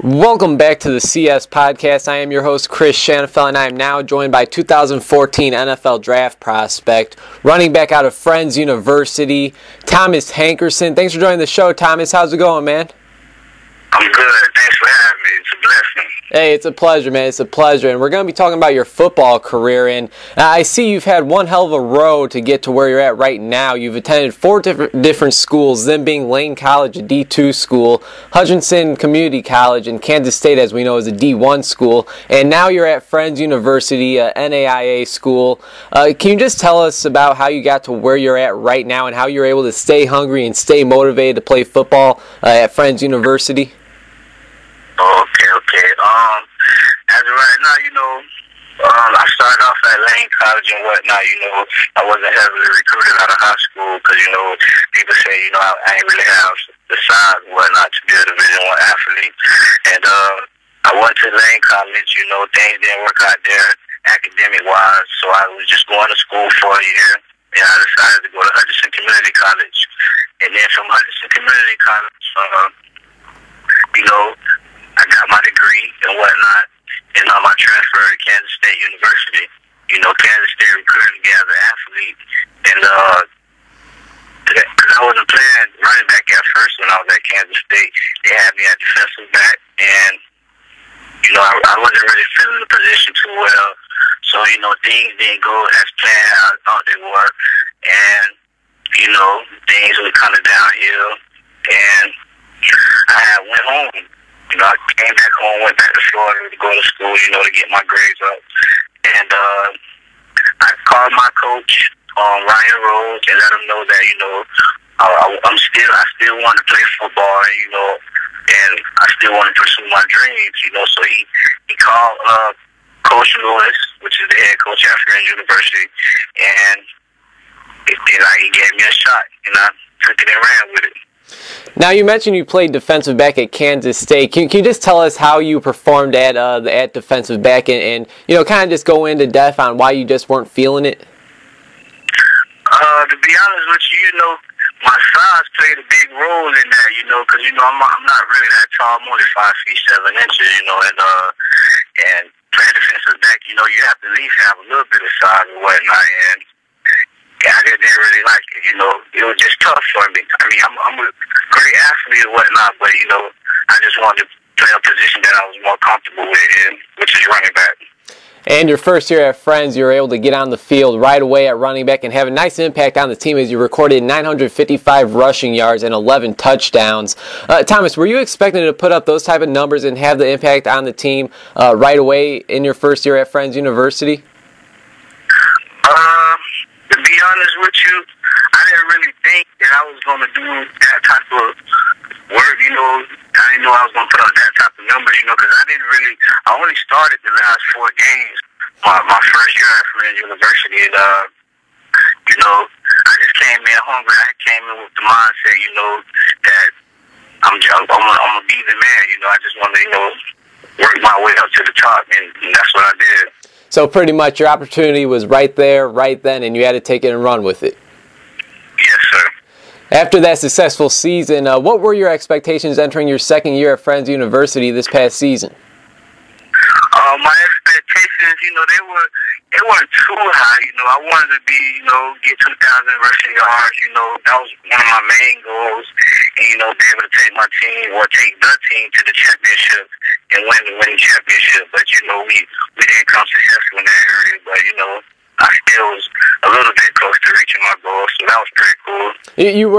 Welcome back to the CS Podcast. I am your host, Chris Shanafel, and I am now joined by 2014 NFL Draft prospect, running back out of Friends University, Thomas Hankerson. Thanks for joining the show, Thomas. How's it going, man? I'm good. Thanks for having me. It's a blessing. Hey, it's a pleasure, man. It's a pleasure. And we're going to be talking about your football career. And I see you've had one hell of a road to get to where you're at right now. You've attended four different schools, them being Lane College, a D2 school, Hutchinson Community College, and Kansas State, as we know, is a D1 school. And now you're at Friends University, a NAIA school. Can you just tell us about how you got to where you're at right now and how you're able to stay hungry and stay motivated to play football at Friends University? Okay. As of right now, I started off at Lane College and whatnot. I wasn't heavily recruited out of high school because, people say, I ain't really have the size and whatnot to be a Division I athlete. And I went to Lane College. Things didn't work out there academic-wise, so I was just going to school for a year. And I decided to go to Hutchinson Community College. And then from Hutchinson Community College, I got my degree and whatnot, and I transferred to Kansas State University. Kansas State recruited me as an athlete, and because I wasn't playing running back at first when I was at Kansas State, they had me at defensive back, and I wasn't really feeling the position too well. So things didn't go as planned as I thought they were, and things were kind of downhill, and I went home. I came back home, went back to Florida to go to school, to get my grades up. And I called my coach, Ryan Rose, and let him know that, I still want to play football, and I still want to pursue my dreams, So he called Coach Lewis, which is the head coach at Friends University, and he gave me a shot, and I took it and ran with it. Now, you mentioned you played defensive back at Kansas State. Can you just tell us how you performed at defensive back and kind of just go into depth on why you just weren't feeling it? To be honest with you, my size played a big role in that, because, I'm not really that tall. I'm only 5 feet 7 inches, and playing defensive back, you have to at least have a little bit of size and whatnot, and I just didn't really like it, It was just tough for me. I mean, I'm a great athlete and whatnot, but, I just wanted to play a position that I was more comfortable with, which is running back. And your first year at Friends, you were able to get on the field right away at running back and have a nice impact on the team as you recorded 955 rushing yards and 11 touchdowns. Thomas, were you expecting to put up those type of numbers and have the impact on the team right away in your first year at Friends University? To be honest with you, I didn't really think that I was going to do that type of work, I didn't know I was going to put up that type of numbers, because I only started the last 4 games my first year at Friends University, and, I just came in hungry. I came in with the mindset, that I'm going to be the man, I just want to, work my way up to the top, and that's what I did. So pretty much your opportunity was right there, right then, and you had to take it and run with it. Yes, sir. After that successful season, what were your expectations entering your second year at Friends University this past season? My expectations, they weren't too high. I wanted to be, get 2,000 rushing yards. That was one of my main goals. And, be able to take my team or take the team to the championship and win the championship. But, we didn't come successful in that area. But, I still was a little bit close to reaching my goal, so that was pretty cool.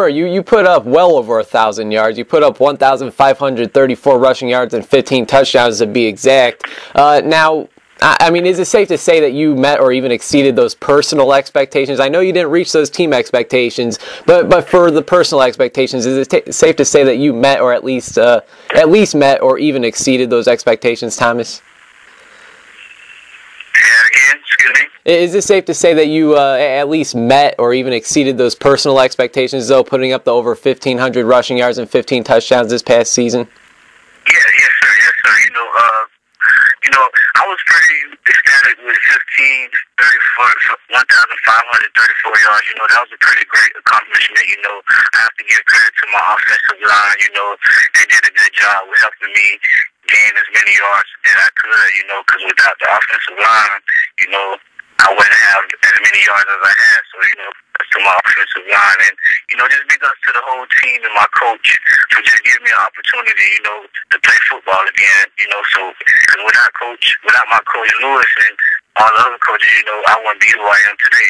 You put up well over 1,000 yards. You put up 1,534 rushing yards and 15 touchdowns to be exact. Now, I mean, is it safe to say that you met or even exceeded those personal expectations? I know you didn't reach those team expectations, but for the personal expectations, is it safe to say that you met or at least met or even exceeded those expectations, Thomas? Excuse me? Is it safe to say that you at least met or even exceeded those personal expectations, though, putting up the over 1,500 rushing yards and 15 touchdowns this past season? Yes, sir. I was pretty ecstatic with 1,534 yards. That was a pretty great accomplishment. I have to give credit to my offensive line. They did a good job with helping me gain as many yards as I could, you know, because without the offensive line, you know, I wouldn't have as many yards as I had. So, you know, to my offensive line, and, you know, just big ups to the whole team and my coach for just giving me an opportunity, you know, to play football again, you know. So, because without my coach Lewis and all the other coaches, you know, I wouldn't be who I am today.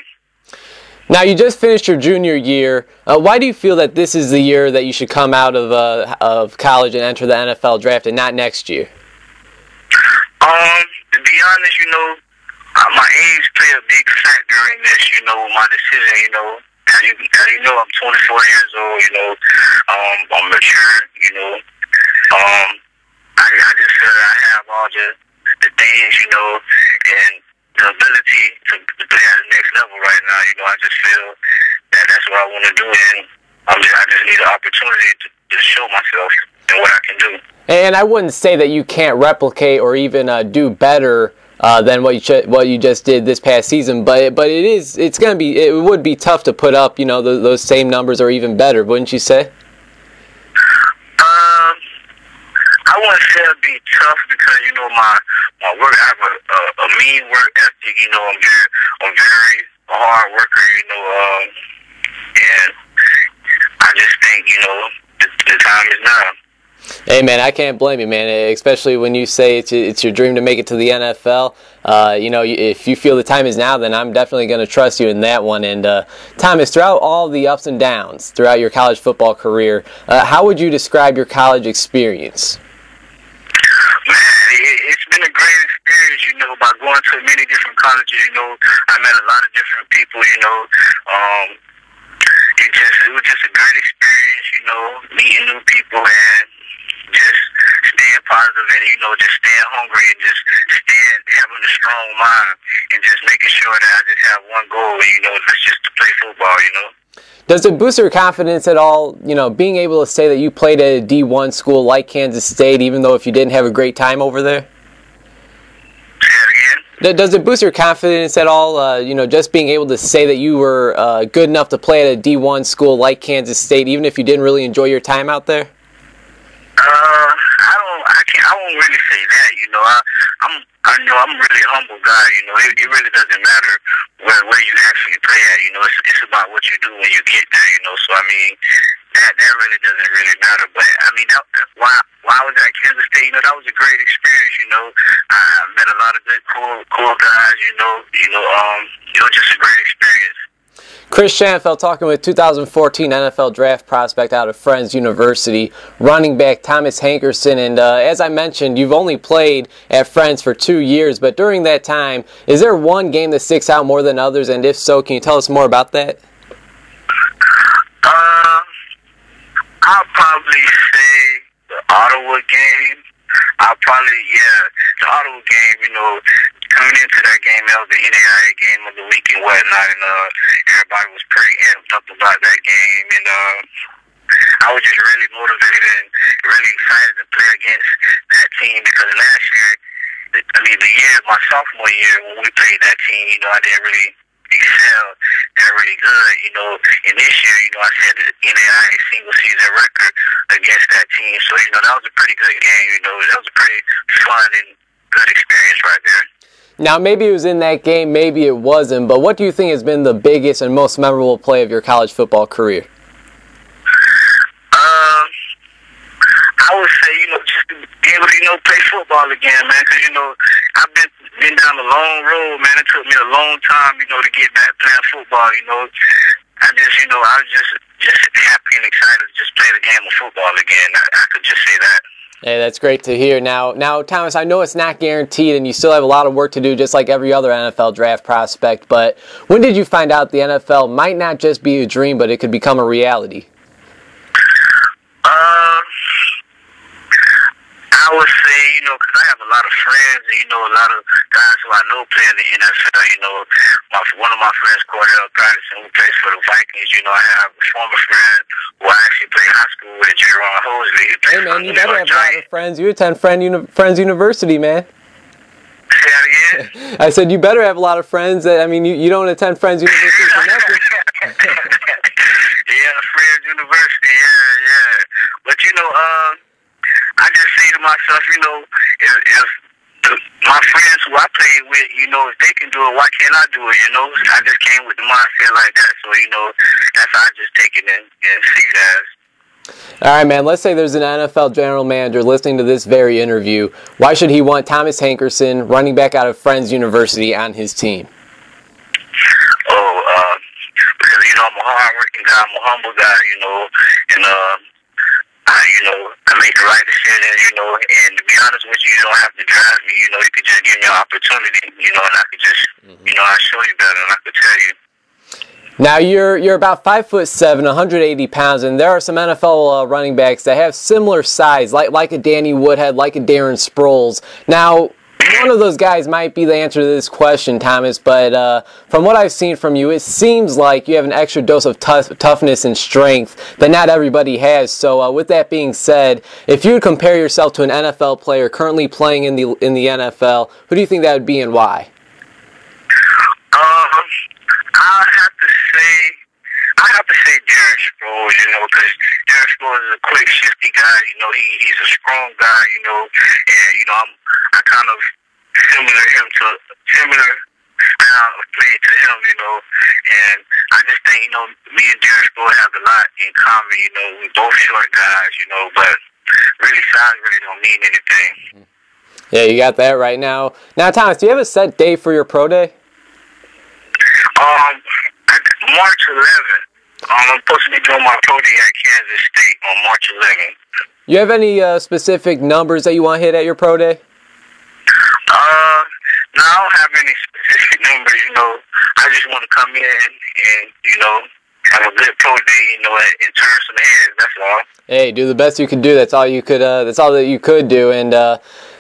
Now, you just finished your junior year. Why do you feel that this is the year that you should come out of college and enter the NFL draft and not next year? To be honest, you know, my age played a big factor in this, you know, my decision, you know. As you know, I'm 24 years old, you know. I'm mature, you know. I just feel that I have all the things, you know, and the ability to play at the next level right now. You know, I just feel that that's what I want to do, and I just need an opportunity to show myself and what I can do. And I wouldn't say that you can't replicate or even do better than what you just did this past season, but it would be tough to put up, you know, those same numbers or even better, wouldn't you say? I wouldn't say it'd be tough because, you know, my work, I have a mean work ethic. You know, I'm very a hard worker. You know, and I just think, you know, the time is now. Hey, man, I can't blame you, man, especially when you say it's your dream to make it to the NFL. You know, if you feel the time is now, then I'm definitely going to trust you in that one. And Thomas, throughout all the ups and downs throughout your college football career, how would you describe your college experience? Man, it's been a great experience, you know, by going to many different colleges. You know, I met a lot of different people, you know. It was just a great experience, you know, meeting new people and just staying positive and, you know, just staying hungry and just having a strong mind and just making sure that I just have one goal, and, you know, that's just to play football, you know. Does it boost your confidence at all, you know, being able to say that you played at a D1 school like Kansas State, even though if you didn't have a great time over there? Say that again? Does it boost your confidence at all, you know, just being able to say that you were good enough to play at a D1 school like Kansas State, even if you didn't really enjoy your time out there? I won't really say that, you know. I'm a really humble guy, you know. It really doesn't matter where you actually play at, you know. It's about what you do when you get there, you know. So I mean, that really doesn't really matter. But I mean, while I was at Kansas State, you know, that was a great experience, you know. I met a lot of good, cool guys, you know. It was just a great experience. Chris Schanfeld talking with 2014 NFL draft prospect out of Friends University, running back Thomas Hankerson. And as I mentioned, you've only played at Friends for 2 years, but during that time, is there one game that sticks out more than others? And if so, can you tell us more about that? I'll probably say the Ottawa game. The Ottawa game, you know, coming into that game, that was the NAIA game of the week and whatnot, and everybody was pretty amped up about that game, and I was just really motivated and really excited to play against that team because last year, my sophomore year, when we played that team, you know, I didn't really excel that really good, you know, and this year, you know, I set the NAIA single season record against that team, so, you know, that was a pretty good game, you know, that was a pretty fun and good experience right there. Now, maybe it was in that game, maybe it wasn't, but what do you think has been the biggest and most memorable play of your college football career? I would say, you know, just to be able to, you know, play football again, man, because, you know, I've been down a long road, man. It took me a long time, you know, to get back playing football, you know. I was just happy and excited to just play the game of football again. I could just say that. Hey, that's great to hear. Now, Thomas, I know it's not guaranteed, and you still have a lot of work to do, just like every other NFL draft prospect, but when did you find out the NFL might not just be a dream, but it could become a reality? I would say, you know, because I have a lot of friends, you know, a lot of guys who I know play in the NFL, you know. One of my friends, Cordell Patterson, who plays for the Vikings, you know, I have a former friend who I actually played high school with, Jerron Hosley. Hey, man, you better have a lot of friends. You attend Friends University, man. Say that again? I said you better have a lot of friends. I mean, you don't attend Friends University for nothing. Yeah, Friends University, yeah. But, you know, I just say to myself, you know, if my friends who I played with, you know, if they can do it, why can't I do it? You know, I just came with the mindset like that. So, you know, that's how I just take it and see it as. All right, man, let's say there's an NFL general manager listening to this very interview. Why should he want Thomas Hankerson, running back out of Friends University, on his team? Because, you know, I'm a hard-working guy. I'm a humble guy, you know, and, I make the right decisions, you know, and to be honest with you, you don't have to drive me, you know, you could just give me an opportunity, you know, and I could just, you know, I'll show you better, and I could tell you. Now, you're about 5'7", 180 pounds, and there are some NFL running backs that have similar size, like a Danny Woodhead, like a Darren Sproles. Now, one of those guys might be the answer to this question, Thomas, but from what I've seen from you, it seems like you have an extra dose of toughness and strength that not everybody has. So with that being said, if you would compare yourself to an NFL player currently playing in the NFL, who do you think that would be and why? I have to say Darren Sproles, you know, because Darren Sproles is a quick, shifty guy. You know, he's a strong guy. You know, and you know I kind of similar style of play to him. You know, and I just think, you know, me and Darren Sproles have a lot in common. You know, we both short guys. You know, but really size really don't mean anything. Yeah, you got that right now. Now, Thomas, do you have a set date for your pro day? March 11th. I'm supposed to be doing my pro day at Kansas State on March 11th. You have any specific numbers that you want to hit at your pro day? No, I don't have any specific numbers, you know. I just want to come in and, you know, have a good pro day, you know, and turn some heads, that's all. Hey, do the best you could do. That's all you could, that's all that you could do. And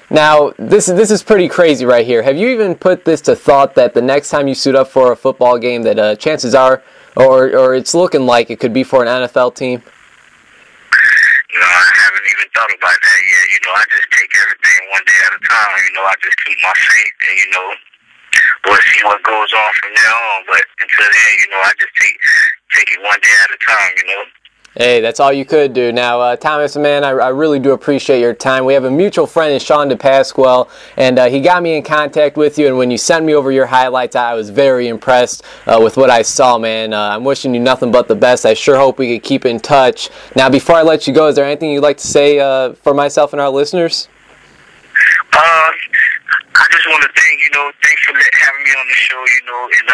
now, this is pretty crazy right here. Have you even put this to thought that the next time you suit up for a football game that chances are, or it's looking like it could be for an NFL team? You know, I haven't even thought about that yet. You know, I just take everything one day at a time. You know, I just keep my faith and, you know, we'll see what goes on from there on. But until then, you know, I just take it one day at a time, you know. Hey, that's all you could do. Now, Thomas, man, I really do appreciate your time. We have a mutual friend in Sean DePasquale, and he got me in contact with you, and when you sent me over your highlights, I was very impressed with what I saw, man. I'm wishing you nothing but the best. I sure hope we could keep in touch. Now, before I let you go, is there anything you'd like to say for myself and our listeners? I just want to thanks for having me on the show, you know, and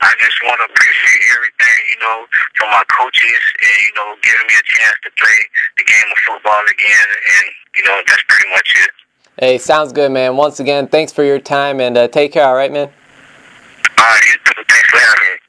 I just want to appreciate everything, you know, from my coaches and, you know, giving me a chance to play the game of football again, and, you know, that's pretty much it. Hey, sounds good, man. Once again, thanks for your time, and take care, all right, man? All right, you too. Thanks for having me.